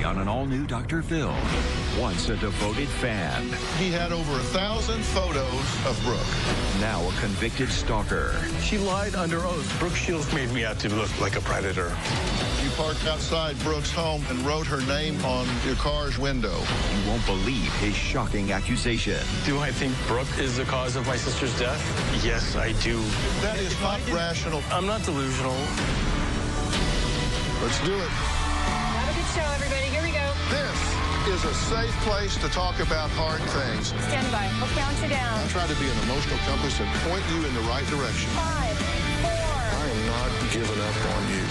on an all-new Dr. Phil. Once a devoted fan. He had over 1,000 photos of Brooke. Now a convicted stalker. She lied under oath. Brooke Shields made me out to look like a predator. You parked outside Brooke's home and wrote her name on your car's window. You won't believe his shocking accusation. Do I think Brooke is the cause of my sister's death? Yes, I do. That is not rational. I'm not delusional. Let's do it. Have a good show, everybody. Here we go. This is a safe place to talk about hard things. Stand by. I'll count you down. I try to be an emotional compass and point you in the right direction. 5, 4. I am not giving up on you.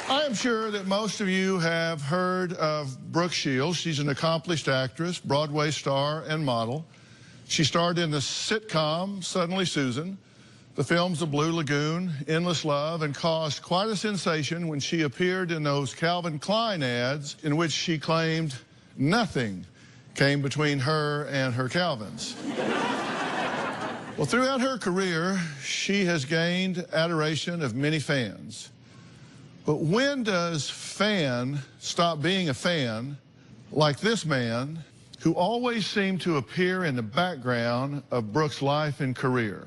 I'm sure that most of you have heard of Brooke Shields. She's an accomplished actress, Broadway star, and model. She starred in the sitcom Suddenly Susan, the films The Blue Lagoon, Endless Love, and caused quite a sensation when she appeared in those Calvin Klein ads in which she claimed nothing came between her and her Calvins. Well, throughout her career, she has gained adoration of many fans. But when does fan stop being a fan, like this man, who always seemed to appear in the background of Brooke's life and career?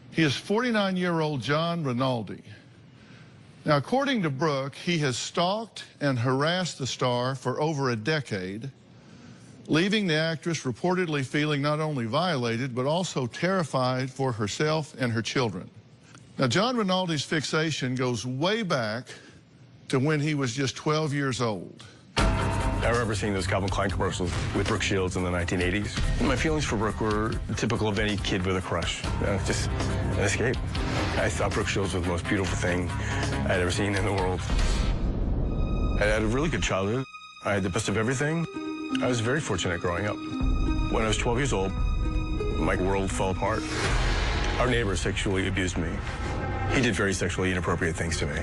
He is 49-year-old John Rinaldi. Now, according to Brooke, he has stalked and harassed the star for over a decade, leaving the actress reportedly feeling not only violated, but also terrified for herself and her children. Now, John Rinaldi's fixation goes way back to when he was just 12 years old. I remember seeing those Calvin Klein commercials with Brooke Shields in the 1980s. My feelings for Brooke were typical of any kid with a crush. Just an escape. I thought Brooke Shields was the most beautiful thing I'd ever seen in the world. I had a really good childhood. I had the best of everything. I was very fortunate growing up. When I was 12 years old, my world fell apart. Our neighbor sexually abused me. He did very sexually inappropriate things to me.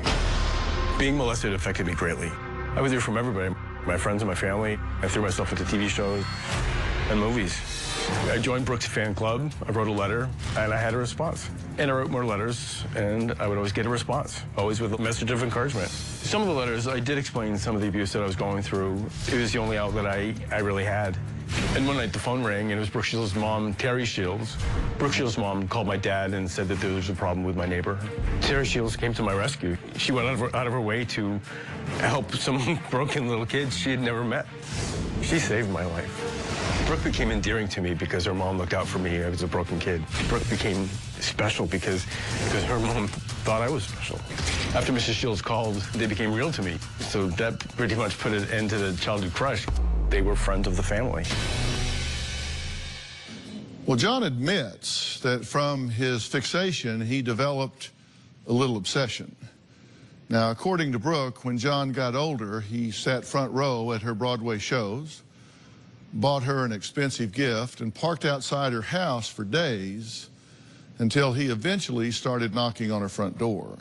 Being molested affected me greatly. I was there from everybody, my friends and my family. I threw myself into TV shows and movies. I joined Brooke's fan club. I wrote a letter, and I had a response. And I wrote more letters, and I would always get a response, always with a message of encouragement. Some of the letters, I did explain some of the abuse that I was going through. It was the only outlet I really had. And one night the phone rang, and it was Brooke Shields' mom, Terry Shields. Brooke Shields' mom called my dad and said that there was a problem with my neighbor. Terry Shields came to my rescue. She went out of her way to help some broken little kids she had never met. She saved my life. Brooke became endearing to me because her mom looked out for me as a broken kid. Brooke became special because her mom thought I was special. After Mrs. Shields called, they became real to me. So that pretty much put an end to the childhood crush. They were friends of the family. Well, John admits that from his fixation, he developed a little obsession. Now, according to Brooke, when John got older, he sat front row at her Broadway shows, bought her an expensive gift, and parked outside her house for days until he eventually started knocking on her front door.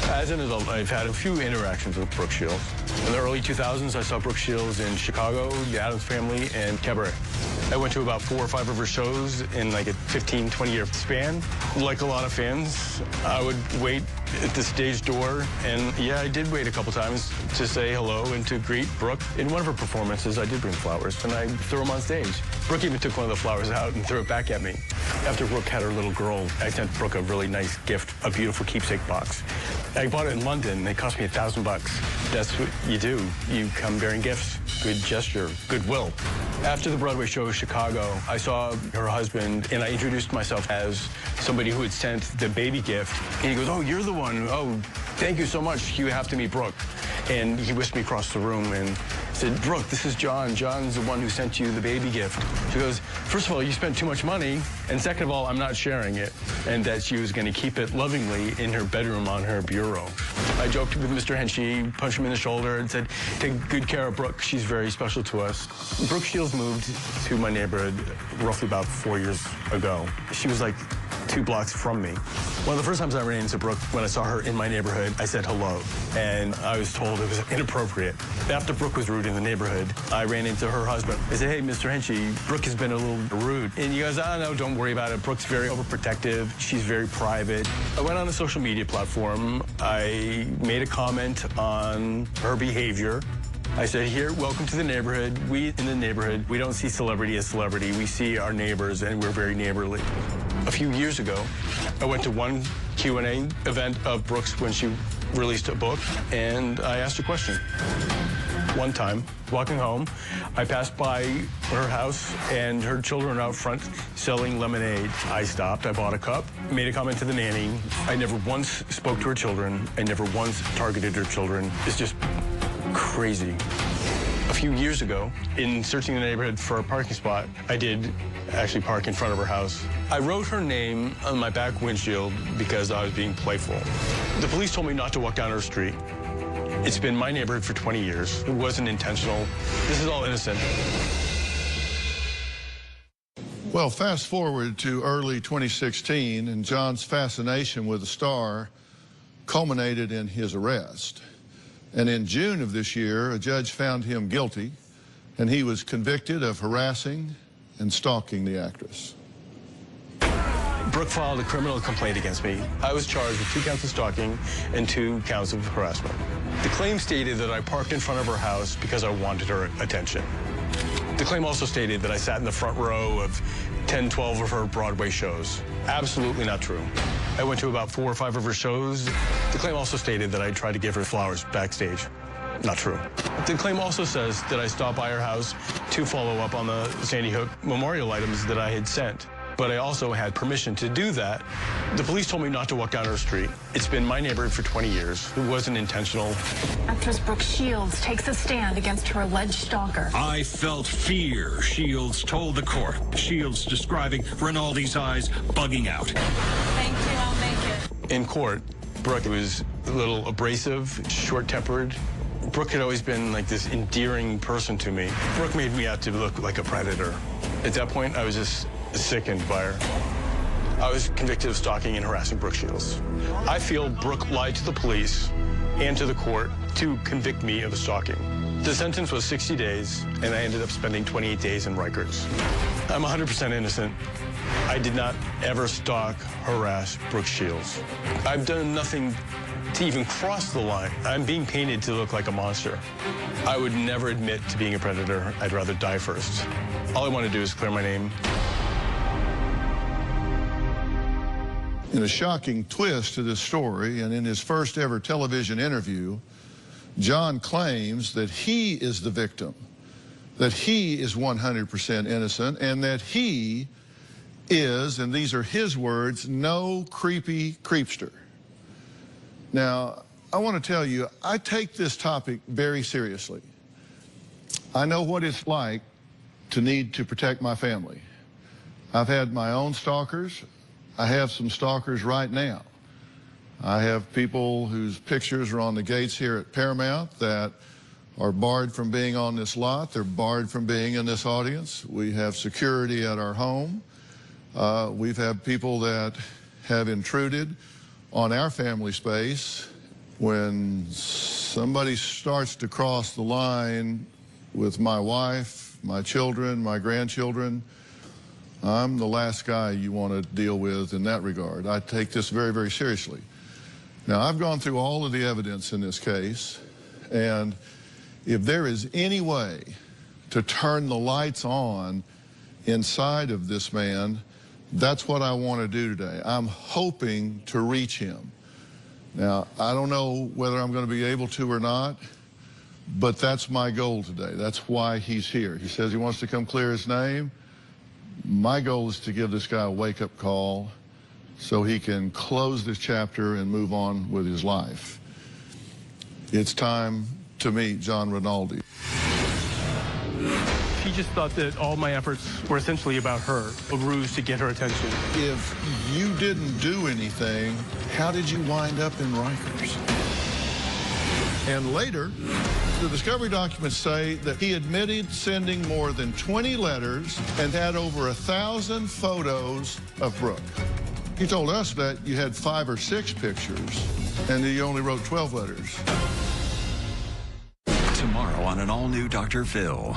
As an adult, I've had a few interactions with Brooke Shields. In the early 2000s, I saw Brooke Shields in Chicago, the Addams Family, and Cabaret. I went to about 4 or 5 of her shows in like a 15, 20-year span. Like a lot of fans, I would wait at the stage door, and yeah, I did wait a couple times to say hello and to greet Brooke. In one of her performances, I did bring flowers, and I threw them on stage. Brooke even took one of the flowers out and threw it back at me. After Brooke had her little girl, I sent Brooke a really nice gift, a beautiful keepsake box. I bought it in London. It cost me $1,000. That's what you do. You come bearing gifts. Good gesture, goodwill. After the Broadway show Chicago, I saw her husband, and I introduced myself as somebody who had sent the baby gift. And he goes, "Oh, you're the one. Oh, thank you so much. You have to meet Brooke." And he whisked me across the room, and said, Brooke, this is John. John's the one who sent you the baby gift. She goes, first of all, you spent too much money, and second of all, I'm not sharing it. And that she was going to keep it lovingly in her bedroom on her bureau. I joked with Mr. Henchy, punched him in the shoulder, and said, take good care of Brooke. She's very special to us. Brooke Shields moved to my neighborhood roughly about 4 years ago. She was like 2 blocks from me. One of the first times I ran into Brooke, when I saw her in my neighborhood, I said hello, and I was told it was inappropriate. After Brooke was rude in the neighborhood, I ran into her husband. I said, hey, Mr. Henchy, Brooke has been a little rude. And he goes, oh, no, don't worry about it. Brooke's very overprotective. She's very private. I went on a social media platform. I made a comment on her behavior. I said, here, welcome to the neighborhood. We in the neighborhood, we don't see celebrity as celebrity. We see our neighbors, and we're very neighborly. A few years ago, I went to one Q&A event of Brooke's when she released a book, and I asked a question. One time, walking home, I passed by her house, and her children out front selling lemonade. I stopped, I bought a cup, made a comment to the nanny. I never once spoke to her children. I never once targeted her children. It's just crazy. A few years ago, in searching the neighborhood for a parking spot, I did actually park in front of her house. I wrote her name on my back windshield because I was being playful. The police told me not to walk down her street. It's been my neighborhood for 20 years. It wasn't intentional. This is all innocent. Well, fast forward to early 2016, and John's fascination with the star culminated in his arrest. And in June of this year, a judge found him guilty, and he was convicted of harassing and stalking the actress. Brooke filed a criminal complaint against me. I was charged with 2 counts of stalking and 2 counts of harassment. The claim stated that I parked in front of her house because I wanted her attention. The claim also stated that I sat in the front row of 10, 12 of her Broadway shows. Absolutely not true. I went to about 4 or 5 of her shows. The claim also stated that I tried to give her flowers backstage. Not true. The claim also says that I stopped by her house to follow up on the Sandy Hook memorial items that I had sent. But I also had permission to do that. The police told me not to walk down her street. It's been my neighborhood for 20 years. It wasn't intentional. Actress Brooke Shields takes a stand against her alleged stalker. I felt fear, Shields told the court. Shields describing Rinaldi's eyes bugging out. Thank you, I'll make it. In court, Brooke was a little abrasive, short-tempered. Brooke had always been like this endearing person to me. Brooke made me out to look like a predator. At that point, I was just sickened by her. I was convicted of stalking and harassing Brooke Shields. I feel Brooke lied to the police and to the court to convict me of stalking. The sentence was 60 days, and I ended up spending 28 days in Rikers. I'm 100% innocent. I did not ever stalk, harass Brooke Shields. I've done nothing to even cross the line. I'm being painted to look like a monster. I would never admit to being a predator. I'd rather die first. All I want to do is clear my name. In a shocking twist to this story, and in his first ever television interview, John claims that he is the victim, that he is 100% innocent, and that he is, and these are his words, no creepy creepster. Now, I want to tell you, I take this topic very seriously. I know what it's like to need to protect my family. I've had my own stalkers. I have some stalkers right now. I have people whose pictures are on the gates here at Paramount that are barred from being on this lot. They're barred from being in this audience. We have security at our home. We've had people that have intruded on our family space. When somebody starts to cross the line with my wife, my children, my grandchildren, I'm the last guy you want to deal with in that regard. I take this very, very seriously. Now, I've gone through all of the evidence in this case, and if there is any way to turn the lights on inside of this man, that's what I want to do today. I'm hoping to reach him. Now, I don't know whether I'm going to be able to or not, but that's my goal today. That's why he's here. He says he wants to come clear his name. My goal is to give this guy a wake-up call so he can close this chapter and move on with his life. It's time to meet John Rinaldi. she just thought that all my efforts were essentially about her, a ruse to get her attention. If you didn't do anything, how did you wind up in Rikers? And later, the discovery documents say that he admitted sending more than 20 letters and had over 1,000 photos of Brooke. He told us that you had 5 or 6 pictures and that you only wrote 12 letters. Tomorrow on an all-new Dr. Phil.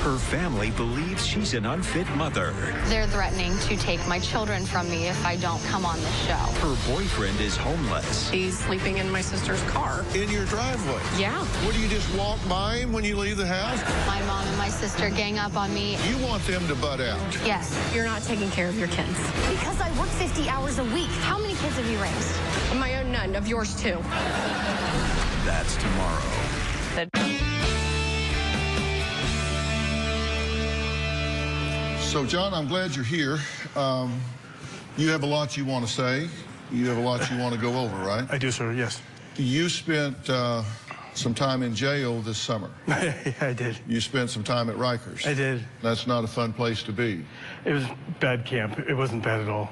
Her family believes she's an unfit mother. They're threatening to take my children from me if I don't come on the show. Her boyfriend is homeless. He's sleeping in my sister's car. In your driveway? Yeah. What, do you just walk by him when you leave the house? My mom and my sister gang up on me. You want them to butt out? Yes. You're not taking care of your kids. Because I work 50 hours a week. How many kids have you raised? Of my own, none. Of yours, too. That's tomorrow. So, John, I'm glad you're here. You have a lot you want to say. You have a lot you want to go over, right? I do, sir, yes. You spent some time in jail this summer. I did. You spent some time at Rikers. I did. That's not a fun place to be. It was bad camp. It wasn't bad at all.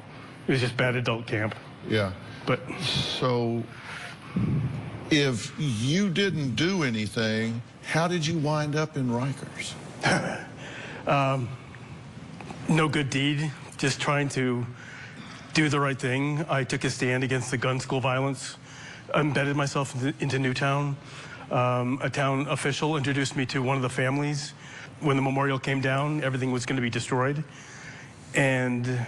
It was just bad adult camp. Yeah. But so, if you didn't do anything, how did you wind up in Rikers? no good deed, just trying to do the right thing. I took a stand against the gun school violence, embedded myself into Newtown. A town official introduced me to one of the families. When the memorial came down, everything was going to be destroyed. And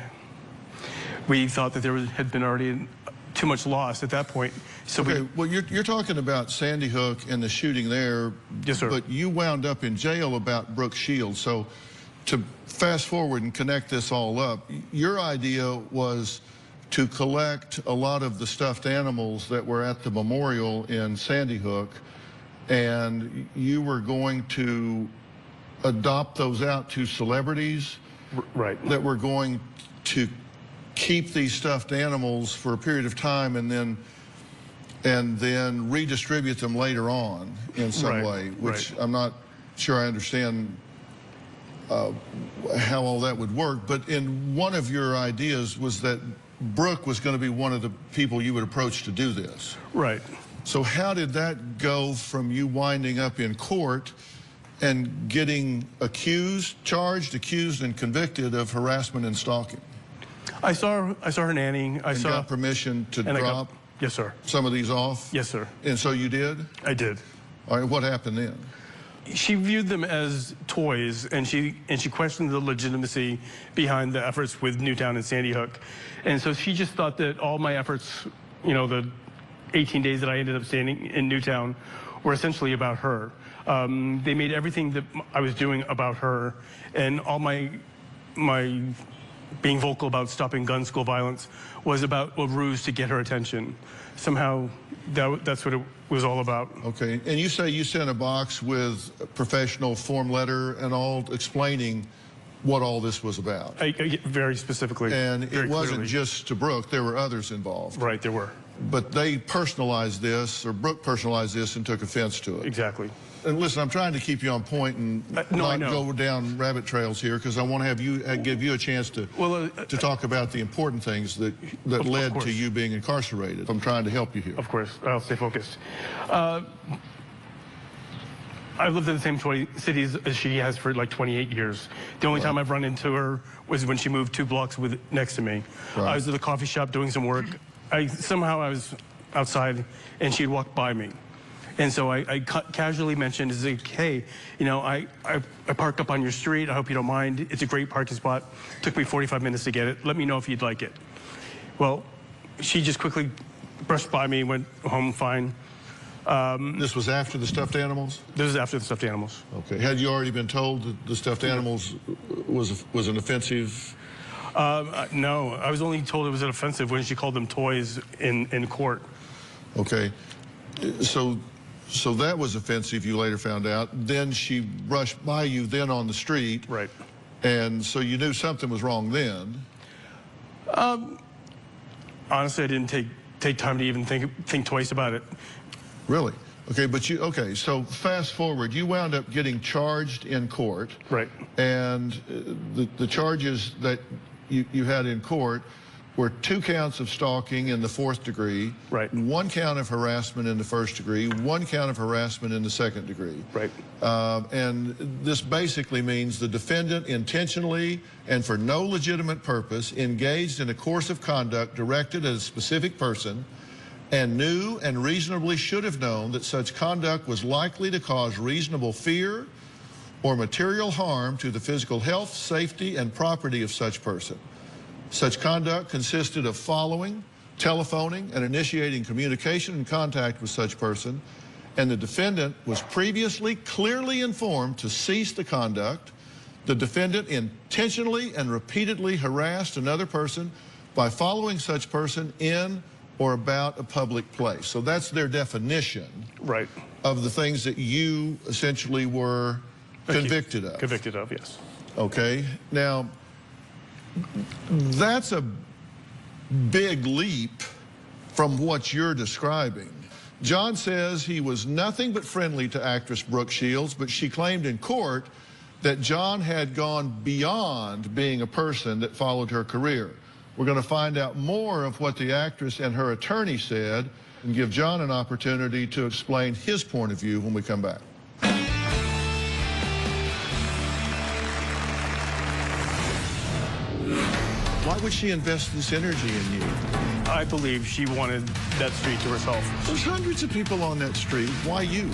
we thought that there had been already too much loss at that point. So okay, well, you're talking about Sandy Hook and the shooting there. Yes, sir. But you wound up in jail about Brooke Shields. So to fast forward and connect this all up, your idea was to collect a lot of the stuffed animals that were at the memorial in Sandy Hook, and you were going to adopt those out to celebrities right. that were going to keep these stuffed animals for a period of time and then redistribute them later on in some way, which I'm not sure I understand how all that would work. But in one of your ideas was that Brooke was going to be one of the people you would approach to do this. Right. So how did that go from you winding up in court and getting charged, accused, and convicted of harassment and stalking? I saw her nanny. I got permission to drop yes, sir. some of these off? Yes, sir. And so you did? I did. All right, what happened then? She viewed them as toys, and she questioned the legitimacy behind the efforts with Newtown and Sandy Hook. And so she just thought that all my efforts, you know, the 18 days that I ended up standing in Newtown were essentially about her. They made everything that I was doing about her, and all my being vocal about stopping gun school violence was about a ruse to get her attention. Somehow, that's what it was all about. Okay, and you say you sent a box with a professional form letter and all explaining what all this was about. Very specifically. And it wasn't clearly. Just to Brooke, there were others involved. Right, there were. But they personalized this, or Brooke personalized this and took offense to it. Exactly. And listen, I'm trying to keep you on point and not go down rabbit trails here, because I want to have you give you a chance to talk about the important things that led to you being incarcerated. I'm trying to help you here. Of course, I'll stay focused. I've lived in the same cities as she has for like 28 years. The only time I've run into her was when she moved 2 blocks next to me. Right. I was at the coffee shop doing some work. Somehow I was outside and she'd walk by me. And so I casually mentioned, hey, you know, I parked up on your street. I hope you don't mind. It's a great parking spot. Took me 45 minutes to get it. Let me know if you'd like it. Well, she just quickly brushed by me, went home fine. This was after the stuffed animals? This is after the stuffed animals. Okay. Had you already been told that the stuffed animals was an offensive? No, I was only told it was an offensive when she called them toys in court. Okay. So that was offensive, you later found out. Then she brushed by you then on the street. Right. And so you knew something was wrong then. Honestly, I didn't take time to even think twice about it. Really? Okay, but so fast forward, you wound up getting charged in court. Right. And the charges that you had in court were 2 counts of stalking in the 4th degree. Right. 1 count of harassment in the 1st degree, 1 count of harassment in the 2nd degree. Right. And this basically means the defendant intentionally and for no legitimate purpose engaged in a course of conduct directed at a specific person and knew and reasonably should have known that such conduct was likely to cause reasonable fear or material harm to the physical health, safety, and property of such person. Such conduct consisted of following, telephoning, and initiating communication and contact with such person, and the defendant was previously clearly informed to cease the conduct. The defendant intentionally and repeatedly harassed another person by following such person in or about a public place. So that's their definition Right. of the things that you essentially were convicted of. Convicted of, yes. Okay, now that's a big leap from what you're describing. John says he was nothing but friendly to actress Brooke Shields, but she claimed in court that John had gone beyond being a person that followed her career. We're going to find out more of what the actress and her attorney said and give John an opportunity to explain his point of view when we come back. Why would she invest this energy in you? I believe she wanted that street to herself. There's hundreds of people on that street. Why you?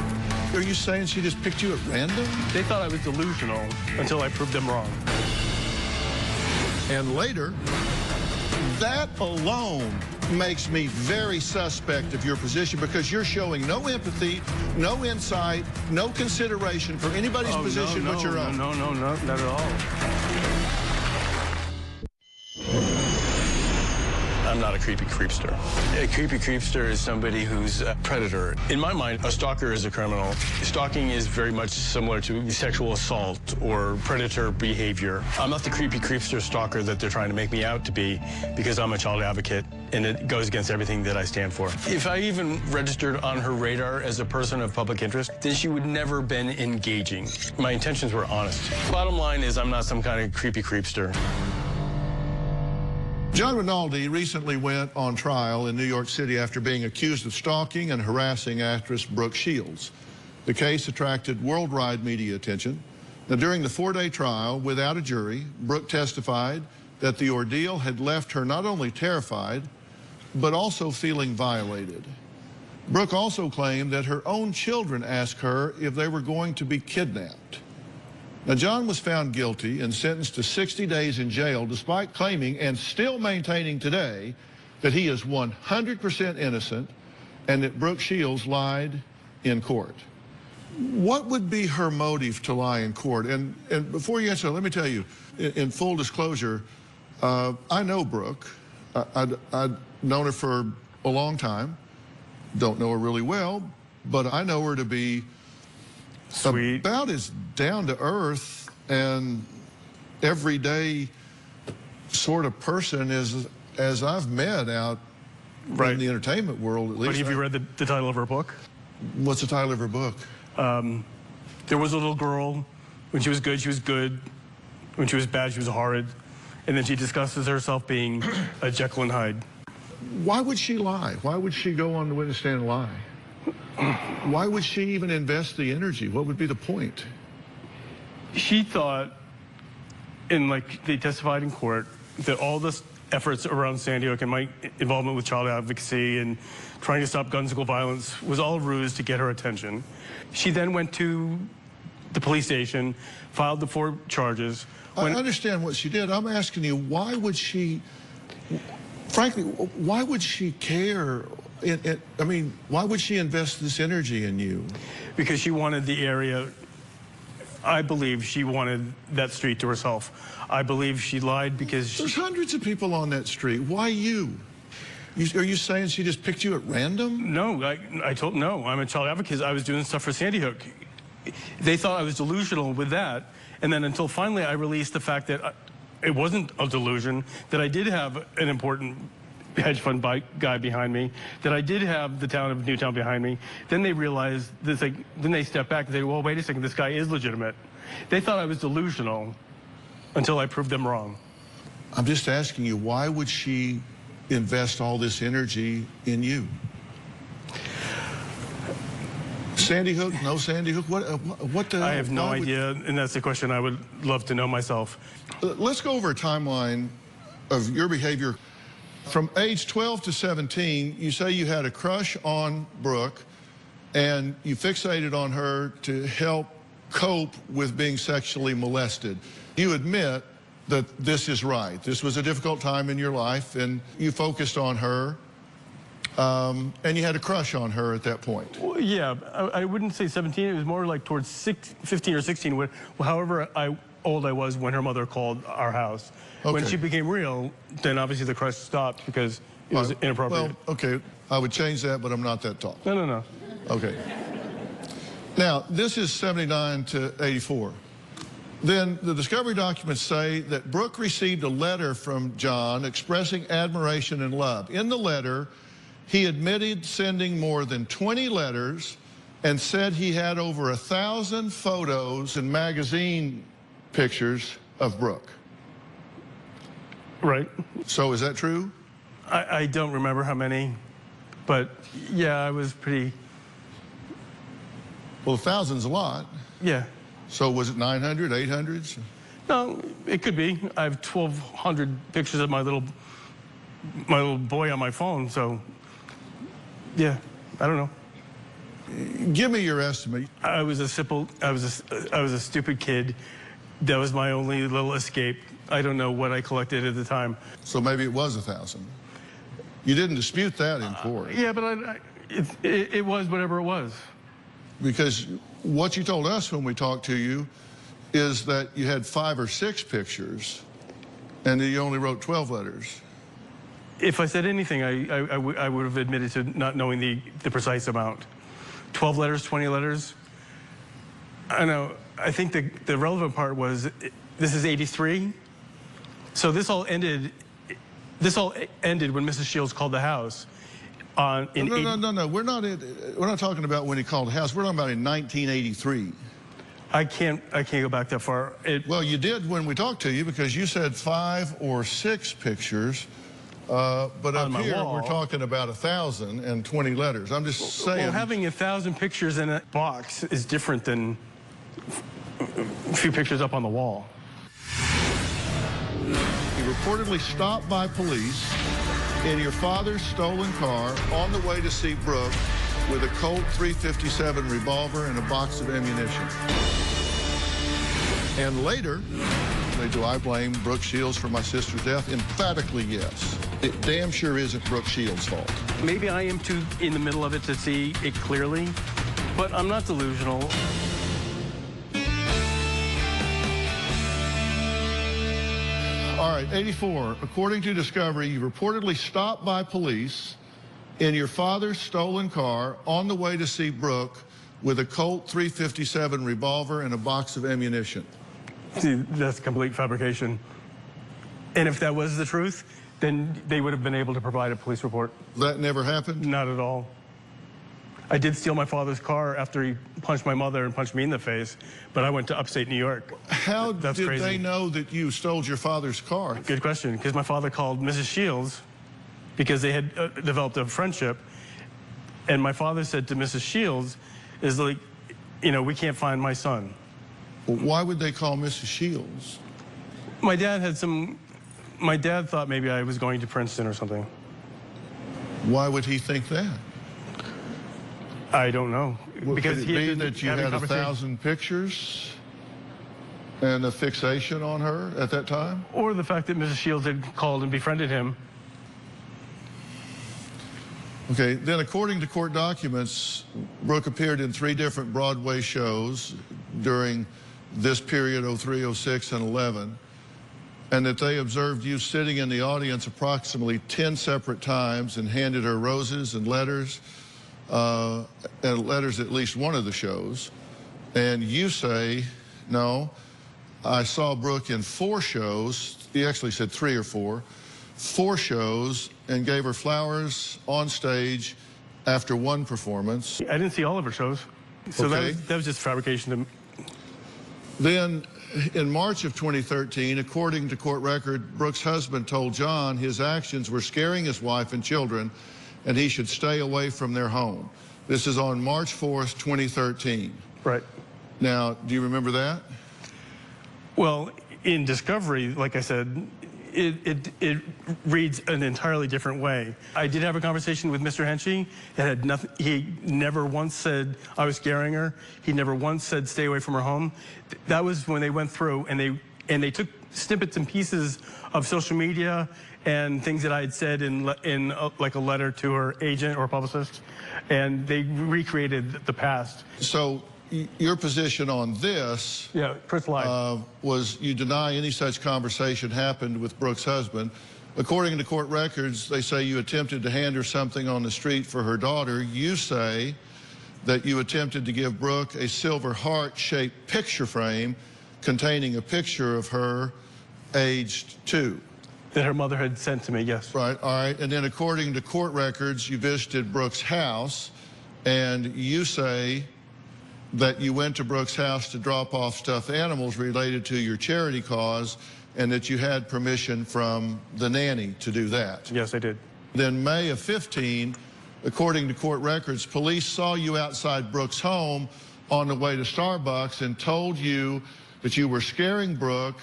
Are you saying she just picked you at random? They thought I was delusional until I proved them wrong. And later, that alone makes me very suspect of your position because you're showing no empathy, no insight, no consideration for anybody's position but your own. No, not at all. I'm not a creepy creepster. A creepy creepster is somebody who's a predator. In my mind, a stalker is a criminal. Stalking is very much similar to sexual assault or predator behavior. I'm not the creepy creepster stalker that they're trying to make me out to be because I'm a child advocate and it goes against everything that I stand for. If I even registered on her radar as a person of public interest, then she would never been engaging. My intentions were honest. Bottom line is I'm not some kind of creepy creepster. John Rinaldi recently went on trial in New York City after being accused of stalking and harassing actress Brooke Shields. The case attracted worldwide media attention. Now, during the 4-day trial, without a jury, Brooke testified that the ordeal had left her not only terrified, but also feeling violated. Brooke also claimed that her own children asked her if they were going to be kidnapped. Now, John was found guilty and sentenced to 60 days in jail, despite claiming and still maintaining today that he is 100% innocent and that Brooke Shields lied in court. What would be her motive to lie in court? And before you answer, let me tell you, in full disclosure, I know Brooke. I've known her for a long time. Don't know her really well, but I know her to be Sweet. About as down to earth and everyday sort of person as I've met out in the entertainment world, at least. But have you read the title of her book? What's the title of her book? There was a little girl. When she was good, she was good. When she was bad, she was horrid. And then she discusses herself being a Jekyll and Hyde. Why would she lie? Why would she go on the witness stand and lie? Why would she even invest the energy? What would be the point? She thought, and like they testified in court, that all this efforts around Sandy Hook and my involvement with child advocacy and trying to stop gun school violence was all a ruse to get her attention. She then went to the police station, filed the 4 charges. I understand what she did. I'm asking you, why would she, frankly, why would she care? I mean, why would she invest this energy in you? Because she wanted the area, I believe she wanted that street to herself. I believe she lied because There's hundreds of people on that street. Why you? Are you saying she just picked you at random? No, no, I'm a child advocate. I was doing stuff for Sandy Hook. They thought I was delusional with that. And then until finally I released the fact that it wasn't a delusion, that I did have an important hedge fund guy behind me, that I did have the town of Newtown behind me. Then they realized this, then they stepped back and say, well, wait a second, this guy is legitimate. They thought I was delusional until I proved them wrong. I'm just asking you, why would she invest all this energy in you? Sandy Hook, no Sandy Hook, what the hell? I have no idea, and that's the question I would love to know myself. Let's go over a timeline of your behavior. From age 12 to 17, you say you had a crush on Brooke, and you fixated on her to help cope with being sexually molested. You admit that this is right. This was a difficult time in your life, and you focused on her, and you had a crush on her at that point. Well, yeah, I wouldn't say 17. It was more like towards 15 or 16, however old I was when her mother called our house. Okay. When she became real, then obviously the crush stopped because it was inappropriate. Well, okay, I would change that, but I'm not that tall. No. Okay. Now, this is 79 to 84. Then the discovery documents say that Brooke received a letter from John expressing admiration and love. In the letter, he admitted sending more than 20 letters and said he had over 1,000 photos and magazine pictures of Brooke. Right. So is that true? I don't remember how many, but yeah, I was pretty... Well, 1,000's a lot. Yeah. So was it 900, 800? No, it could be. I have 1,200 pictures of my little boy on my phone, so yeah, I don't know. Give me your estimate. I was a stupid kid. That was my only little escape. I don't know what I collected at the time. So maybe it was 1,000. You didn't dispute that in court. Yeah, but it was whatever it was. Because what you told us when we talked to you is that you had 5 or 6 pictures and that you only wrote 12 letters. If I said anything, I would have admitted to not knowing the precise amount. 12 letters, 20 letters. I know. I think the relevant part was this is 83. So this all ended when Mrs. Shields called the house. No. We're not talking about when he called the house. We're talking about in 1983. I can't go back that far. Well, you did when we talked to you because you said 5 or 6 pictures. But up here, we're talking about 1,020 letters. I'm just saying. Well, having 1,000 pictures in a box is different than a few pictures up on the wall. You reportedly stopped by police in your father's stolen car on the way to see Brooke with a Colt .357 revolver and a box of ammunition. And later, do I blame Brooke Shields for my sister's death? Emphatically, yes. It damn sure isn't Brooke Shields' fault. Maybe I am too in the middle of it to see it clearly, but I'm not delusional. All right, 84. According to Discovery, you reportedly stopped by police in your father's stolen car on the way to see Brooke with a Colt .357 revolver and a box of ammunition. See, that's complete fabrication. And if that was the truth, then they would have been able to provide a police report. That never happened? Not at all. I did steal my father's car after he punched my mother and punched me in the face, but I went to upstate New York. How did they know that you stole your father's car? Good question, because my father called Mrs. Shields because they had developed a friendship, and my father said to Mrs. Shields, is like, you know, we can't find my son. Well, why would they call Mrs. Shields? My dad thought maybe I was going to Princeton or something. Why would he think that? I don't know. Well, because could it be that you had 1,000 pictures and a fixation on her at that time? Or the fact that Mrs. Shields had called and befriended him. Okay, then according to court documents, Brooke appeared in 3 different Broadway shows during this period, 03, 06, and 11, and that they observed you sitting in the audience approximately 10 separate times and handed her roses and letters at least one of the shows. And you say, no, I saw Brooke in 4 shows. He actually said 3 or 4. 4 shows and gave her flowers on stage after 1 performance. I didn't see all of her shows, so Okay. that was just fabrication. Then, in March of 2013, according to court record, Brooke's husband told John his actions were scaring his wife and children and he should stay away from their home. This is on March 4th, 2013. Right. Now, do you remember that? Well, in discovery, like I said, it reads an entirely different way. I did have a conversation with Mr. Henchy. It had nothing. He never once said I was scaring her. He never once said stay away from her home. That was when they went through and they took snippets and pieces of social media and things that I had said in like a letter to her agent or publicist, and they recreated the past. So your position on this Chris lied. Was you deny any such conversation happened with Brooke's husband. According to court records, they say you attempted to hand her something on the street for her daughter. You say that you attempted to give Brooke a silver heart-shaped picture frame containing a picture of her aged 2. That her mother had sent to me, yes. Right, all right. And then according to court records, you visited Brooke's house, and you say that you went to Brooke's house to drop off stuffed animals related to your charity cause, and that you had permission from the nanny to do that. Yes, I did. Then May of 15, according to court records, police saw you outside Brooke's home on the way to Starbucks and told you that you were scaring Brooke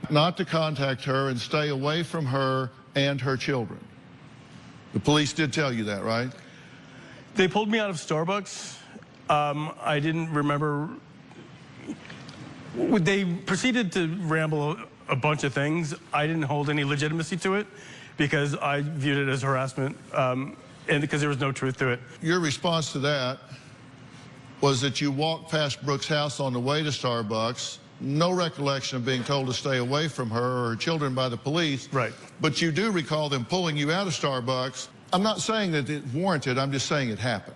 not to contact her and stay away from her and her children. The police did tell you that, right? They pulled me out of Starbucks. I didn't remember. They proceeded to ramble a bunch of things. I didn't hold any legitimacy to it because I viewed it as harassment and because there was no truth to it. Your response to that was that you walked past Brooke's house on the way to Starbucks, no recollection of being told to stay away from her or her children by the police. Right. But you do recall them pulling you out of Starbucks. I'm not saying that it warranted, I'm just saying it happened.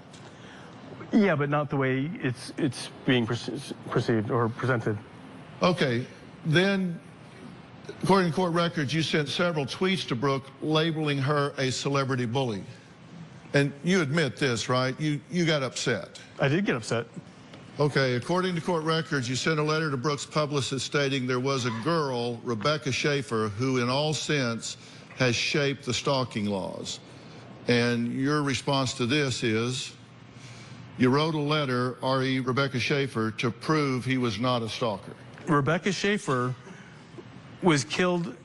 Yeah, but not the way it's being perceived or presented. Okay, then, according to court records, you sent several tweets to Brooke labeling her a celebrity bully. And you admit this, right? You got upset. I did get upset. Okay, according to court records, you sent a letter to Brooke's publicist stating there was a girl, Rebecca Schaefer, who in all sense has shaped the stalking laws. And your response to this is, you wrote a letter, R.E. Rebecca Schaefer, to prove he was not a stalker. Rebecca Schaefer was killed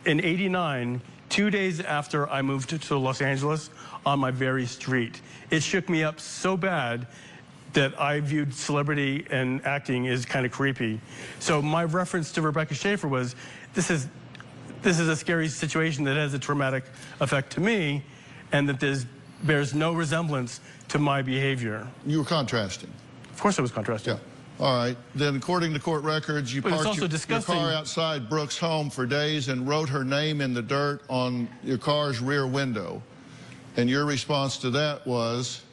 in '89, 2 days after I moved to Los Angeles on my very street. It shook me up so bad that I viewed celebrity and acting as kind of creepy. So my reference to Rebecca Schaefer was, this is a scary situation that has a traumatic effect to me, and that bears no resemblance to my behavior. You were contrasting. Of course I was contrasting. Yeah. All right. Then, according to court records, you parked your car outside Brooke's home for days and wrote her name in the dirt on your car's rear window. And your response to that was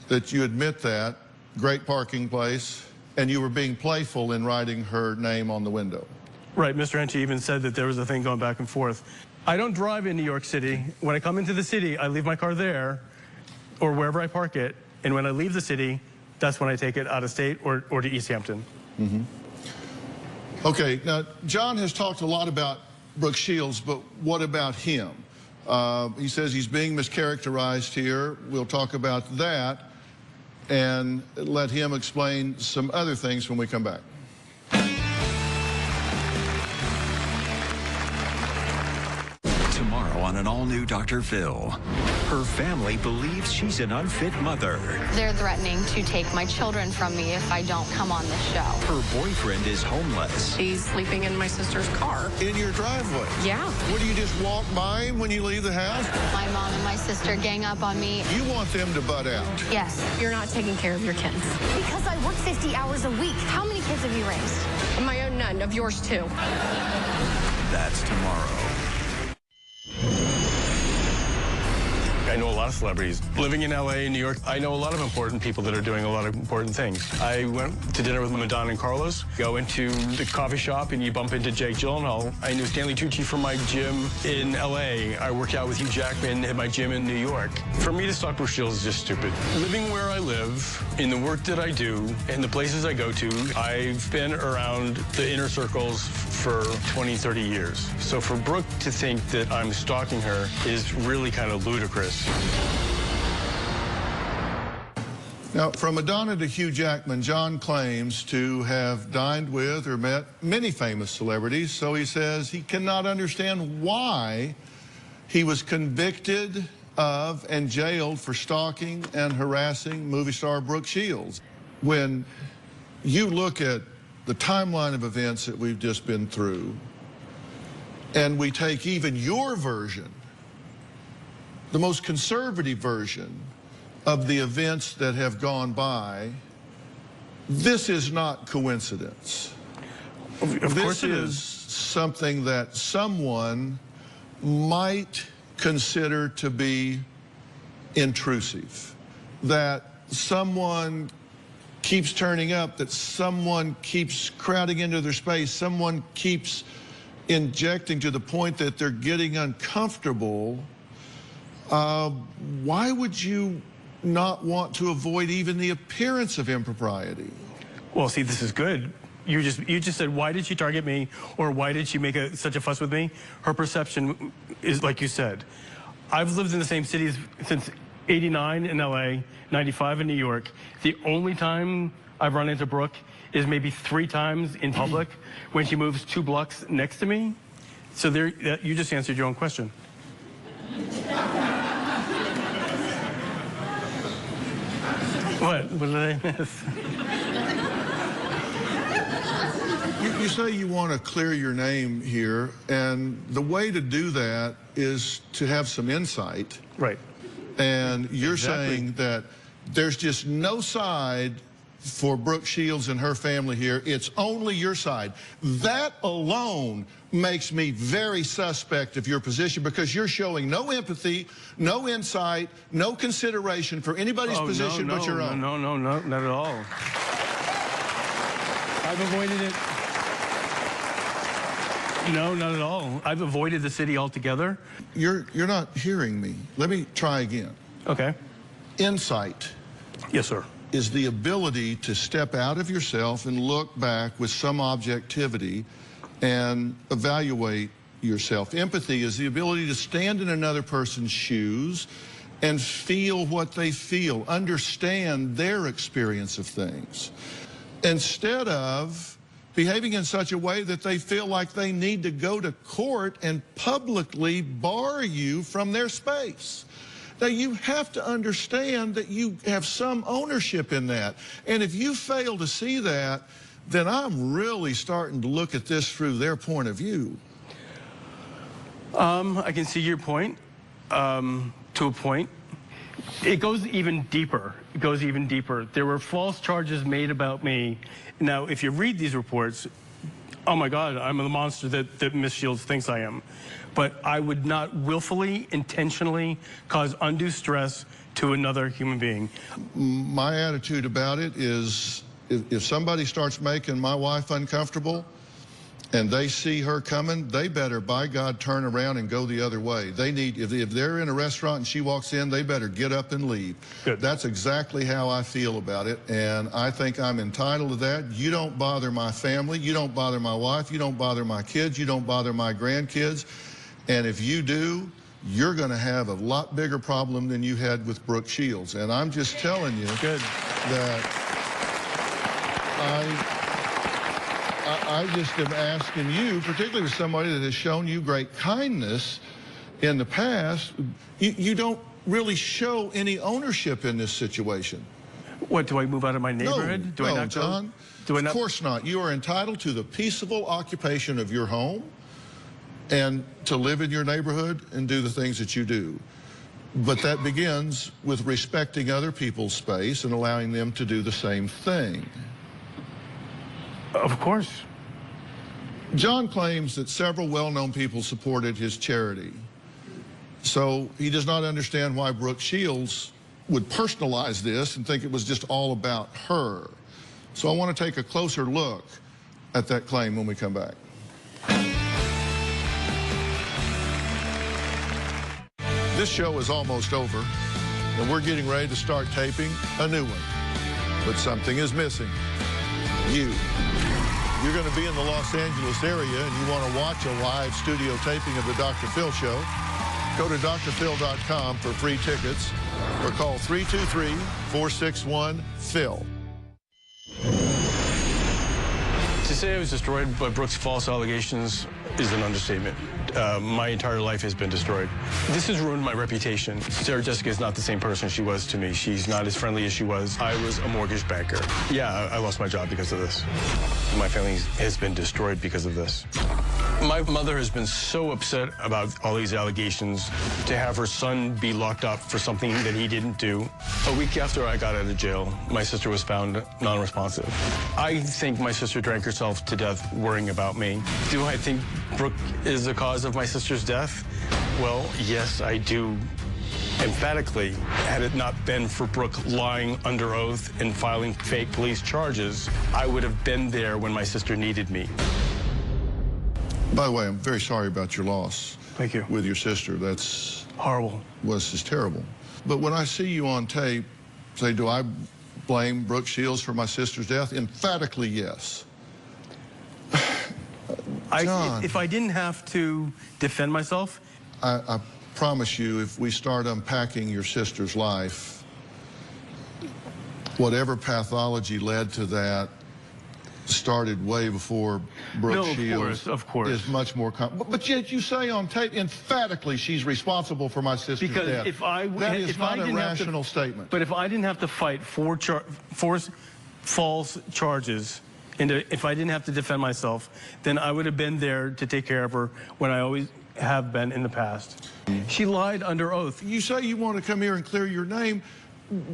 that you admit that, great parking place, and you were being playful in writing her name on the window. Right. Mr. Henchy even said that there was a thing going back and forth. I don't drive in New York City. When I come into the city, I leave my car there or wherever I park it. And when I leave the city, that's when I take it out of state or to East Hampton. Mm-hmm. Okay, now, John has talked a lot about Brooke Shields, but what about him? He says he's being mischaracterized here. We'll talk about that and let him explain some other things when we come back. Tomorrow on an all-new Dr. Phil. Her family believes she's an unfit mother. They're threatening to take my children from me if I don't come on the show. Her boyfriend is homeless. She's sleeping in my sister's car. In your driveway? Yeah. What, do you just walk by him when you leave the house? My mom and my sister gang up on me. You want them to butt out? Yes. You're not taking care of your kids. Because I work 50 hours a week. How many kids have you raised? Of my own, none. Of yours, too. That's tomorrow. I know a lot of celebrities. Living in LA and New York, I know a lot of important people that are doing a lot of important things. I went to dinner with Madonna and Carlos. Go into the coffee shop and you bump into Jake Gyllenhaal. I knew Stanley Tucci from my gym in LA. I worked out with Hugh Jackman at my gym in New York. For me to stalk Brooke Shields is just stupid. Living where I live, in the work that I do, and the places I go to, I've been around the inner circles for 20, 30 years. So for Brooke to think that I'm stalking her is really kind of ludicrous. Now, from Madonna to Hugh Jackman, John claims to have dined with or met many famous celebrities, so he says he cannot understand why he was convicted of and jailed for stalking and harassing movie star Brooke Shields. When you look at the timeline of events that we've just been through, and we take even your version, the most conservative version of the events that have gone by, this is not coincidence. Of course it is something that someone might consider to be intrusive, that someone keeps turning up, that someone keeps crowding into their space, someone keeps injecting to the point that they're getting uncomfortable. Why would you not want to avoid even the appearance of impropriety? Well, see, this is good. You just said, why did she target me, or why did she make such a fuss with me? Her perception is, like you said, I've lived in the same cities since '89 in LA, '95 in New York. The only time I've run into Brooke is maybe 3 times in public when she moves 2 blocks next to me. So there, you just answered your own question. What did I miss? You say you want to clear your name here, and the way to do that is to have some insight. Right. And you're Exactly. saying that there's just no side for Brooke Shields and her family here. It's only your side. That alone makes me very suspect of your position, because you're showing no empathy, no insight, no consideration for anybody's position but your own. No, not at all. I've avoided it. No, not at all. I've avoided the city altogether. You're not hearing me. Let me try again. Okay. Insight Yes, sir. is the ability to step out of yourself and look back with some objectivity and evaluate yourself. Empathy is the ability to stand in another person's shoes and feel what they feel, understand their experience of things, instead of behaving in such a way that they feel like they need to go to court and publicly bar you from their space. Now, you have to understand that you have some ownership in that. And if you fail to see that, then I'm really starting to look at this through their point of view. I can see your point, to a point. It goes even deeper. It goes even deeper. There were false charges made about me. Now, if you read these reports, oh my God, I'm the monster that Miss Shields thinks I am. But I would not willfully, intentionally cause undue stress to another human being. My attitude about it is, if somebody starts making my wife uncomfortable and they see her coming, they better, by God, turn around and go the other way. They need, if they're in a restaurant and she walks in, they better get up and leave. Good. That's exactly how I feel about it, and I think I'm entitled to that. You don't bother my family, you don't bother my wife, you don't bother my kids, you don't bother my grandkids, and if you do, you're going to have a lot bigger problem than you had with Brooke Shields. And I'm just telling you Good. that I just am asking you, particularly with somebody that has shown you great kindness in the past, you don't really show any ownership in this situation. What, do I move out of my neighborhood? Do I No, not go? John, Do I not? of course not. You are entitled to the peaceable occupation of your home and to live in your neighborhood and do the things that you do. But that begins with respecting other people's space and allowing them to do the same thing. Of course. John claims that several well-known people supported his charity. So he does not understand why Brooke Shields would personalize this and think it was just all about her. So I want to take a closer look at that claim when we come back. This show is almost over, and we're getting ready to start taping a new one. But something is missing. You. You're going to be in the Los Angeles area and you want to watch a live studio taping of the Dr. Phil Show. Go to drphil.com for free tickets or call 323-461-PHIL. To say I was destroyed by Brooke's false allegations is an understatement. My entire life has been destroyed. This has ruined my reputation. Sarah Jessica is not the same person she was to me. She's not as friendly as she was. I was a mortgage banker. Yeah, I lost my job because of this. My family has been destroyed because of this. My mother has been so upset about all these allegations. To have her son be locked up for something that he didn't do. A week after I got out of jail, my sister was found non-responsive. I think my sister drank herself to death worrying about me. Do I think Brooke is the cause of my sister's death? Well, yes, I do. Emphatically, had it not been for Brooke lying under oath and filing fake police charges, I would have been there when my sister needed me. By the way, I'm very sorry about your loss. Thank you. With your sister. That's horrible. Was just terrible. But when I see you on tape say, do I blame Brooke Shields for my sister's death? Emphatically, yes. If I didn't have to defend myself, I promise you, if we start unpacking your sister's life, whatever pathology led to that started way before Brooke Shields. Of course. Is much more but yet you say on tape emphatically she's responsible for my sister's death. That is not a rational statement. But if I didn't have to fight four false charges, and if I didn't have to defend myself, then I would have been there to take care of her when I always have been in the past. She lied under oath. You say you want to come here and clear your name.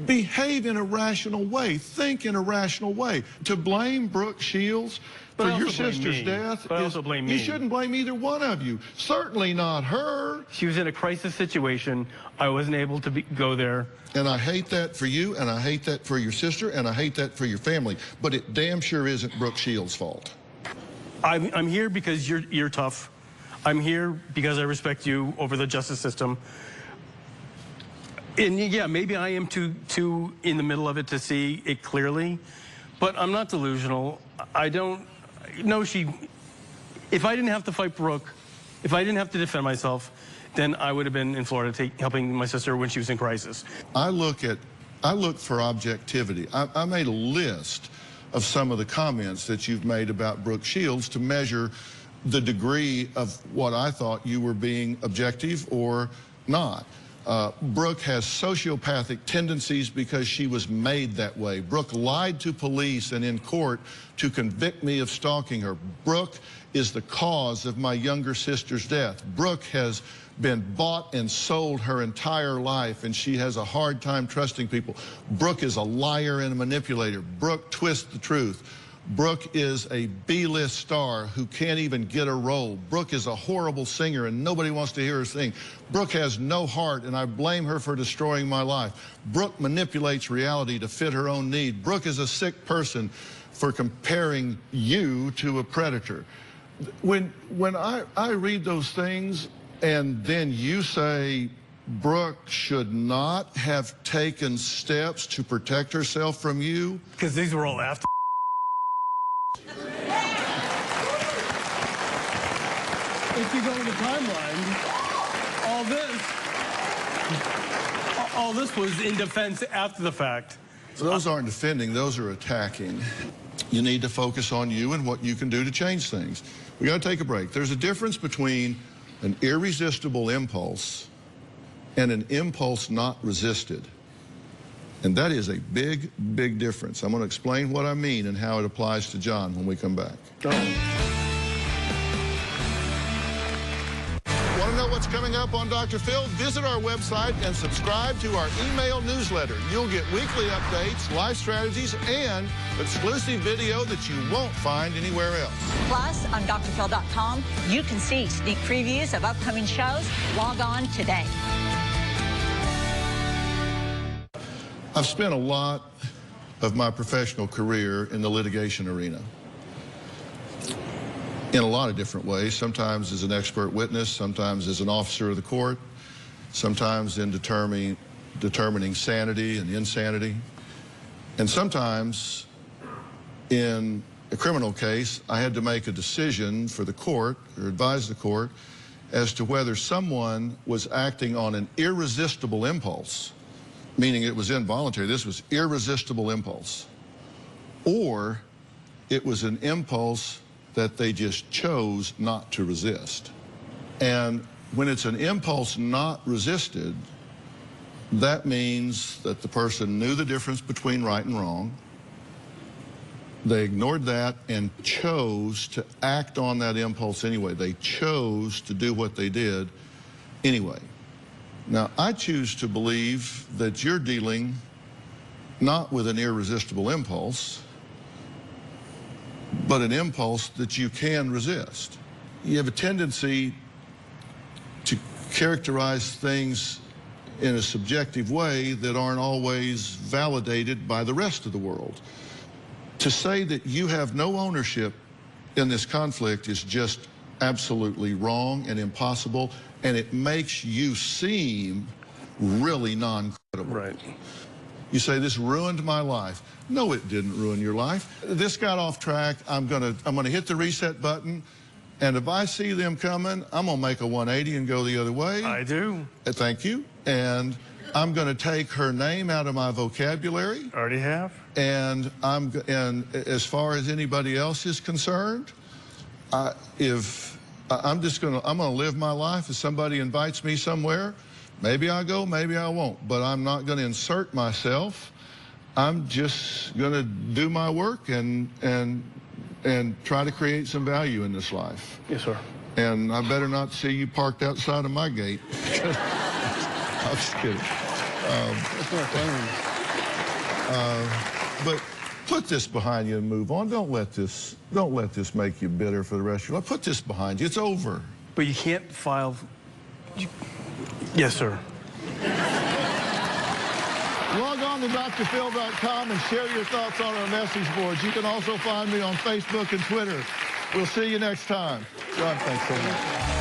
Behave in a rational way. Think in a rational way. To blame Brooke Shields for your sister's death, you shouldn't blame either one of you. Certainly not her. She was in a crisis situation. I wasn't able to go there. And I hate that for you, and I hate that for your sister, and I hate that for your family. But it damn sure isn't Brooke Shields' fault. I'm here because you're tough. I'm here because I respect you over the justice system. And yeah, maybe I am too in the middle of it to see it clearly, but I'm not delusional. I don't know if I didn't have to fight Brooke, if I didn't have to defend myself, then I would have been in Florida helping my sister when she was in crisis. I look for objectivity. I made a list of some of the comments that you've made about Brooke Shields to measure the degree of what I thought you were being objective or not. Brooke has sociopathic tendencies because she was made that way. Brooke lied to police and in court to convict me of stalking her. Brooke is the cause of my younger sister's death. Brooke has been bought and sold her entire life, and she has a hard time trusting people. Brooke is a liar and a manipulator. Brooke twists the truth. Brooke is a B-list star who can't even get a role. Brooke is a horrible singer and nobody wants to hear her sing. Brooke has no heart and I blame her for destroying my life. Brooke manipulates reality to fit her own need. Brooke is a sick person for comparing you to a predator. When I read those things and then you say Brooke should not have taken steps to protect herself from you. Because these were all after. If you go to the timeline, all this was in defense after the fact. So those aren't defending, those are attacking. You need to focus on you and what you can do to change things. We got to take a break. There's a difference between an irresistible impulse and an impulse not resisted. And that is a big, big difference. I'm going to explain what I mean and how it applies to John when we come back. Want to know what's coming up? up on Dr. Phil, visit our website and subscribe to our email newsletter. You'll get weekly updates, life strategies, and exclusive video that you won't find anywhere else. Plus, on drphil.com, you can see sneak previews of upcoming shows. Log on today. I've spent a lot of my professional career in the litigation arena in a lot of different ways, sometimes as an expert witness, sometimes as an officer of the court, sometimes in determining sanity and insanity, and sometimes in a criminal case, I had to make a decision for the court or advise the court as to whether someone was acting on an irresistible impulse, meaning it was involuntary, this was irresistible impulse, or it was an impulse that they just chose not to resist. And when it's an impulse not resisted, that means that the person knew the difference between right and wrong. They ignored that and chose to act on that impulse anyway. They chose to do what they did anyway. Now, I choose to believe that you're dealing not with an irresistible impulse, but an impulse that you can resist. You have a tendency to characterize things in a subjective way that aren't always validated by the rest of the world. To say that you have no ownership in this conflict is just absolutely wrong and impossible, and it makes you seem really non-credible. Right. You say, this ruined my life. No, it didn't ruin your life. This got off track. I'm gonna hit the reset button, and if I see them coming, I'm gonna make a 180 and go the other way. I do. Thank you. And I'm gonna take her name out of my vocabulary. Already have. And as far as anybody else is concerned, I'm gonna live my life. If somebody invites me somewhere, maybe I'll go, maybe I won't, but I'm not gonna insert myself. I'm just gonna do my work and try to create some value in this life. Yes, sir. And I better not see you parked outside of my gate. I'm just kidding. But put this behind you and move on. Don't let this make you bitter for the rest of your life. Put this behind you. It's over. But you can't file. Yes, sir. Log on to drphil.com and share your thoughts on our message boards. You can also find me on Facebook and Twitter. We'll see you next time. John, thanks so much.